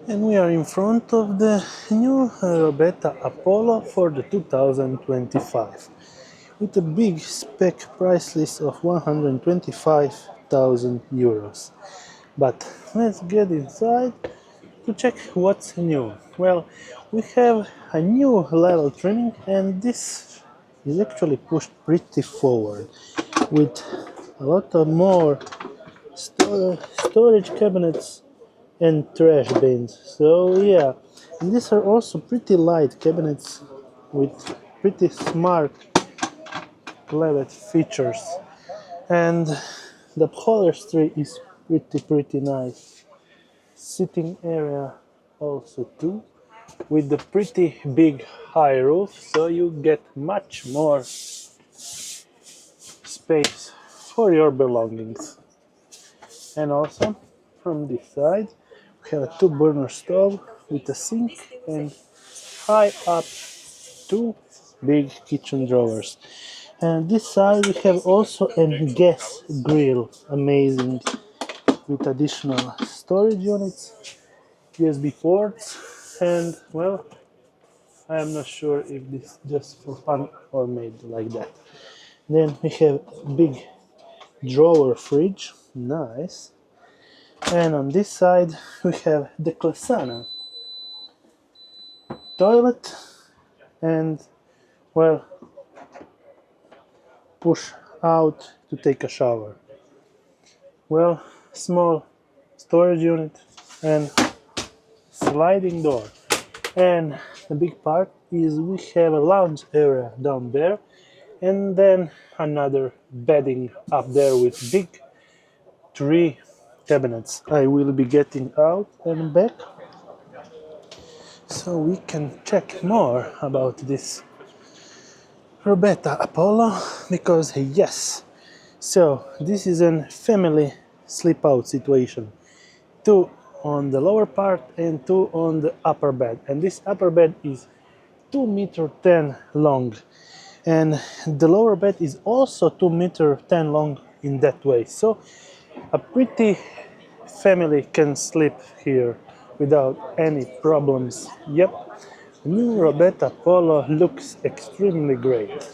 And we are in front of the new Robeta Apollo for the 2025 with a big spec price list of 125,000 euros. But let's get inside to check what's new. Well, we have a new level trimming, and this is actually pushed pretty forward with a lot of more storage cabinets and trash bins. So yeah, and these are also pretty light cabinets with pretty smart clever features, and the upholstery is pretty nice. Sitting area also too, with the pretty big high roof, so you get much more space for your belongings. And also from this side we have a two-burner stove with a sink and high up two big kitchen drawers. And this side we have also a gas grill, amazing, with additional storage units, USB ports, and well, I am not sure if this is just for fun or made like that. Then we have big drawer fridge, nice. And on this side we have the Klasana toilet and, well, push out to take a shower. Well, small storage unit and sliding door. And the big part is we have a lounge area down there, and then another bedding up there with big three cabinets. I will be getting out and back so we can check more about this Robeta Apollo, because yes, so this is a family sleep out situation. Two on the lower part and two on the upper bed, and this upper bed is 2 m 10 long, and the lower bed is also 2 m 10 long in that way, so a pretty family can sleep here without any problems. Yep, new Robeta Polo looks extremely great.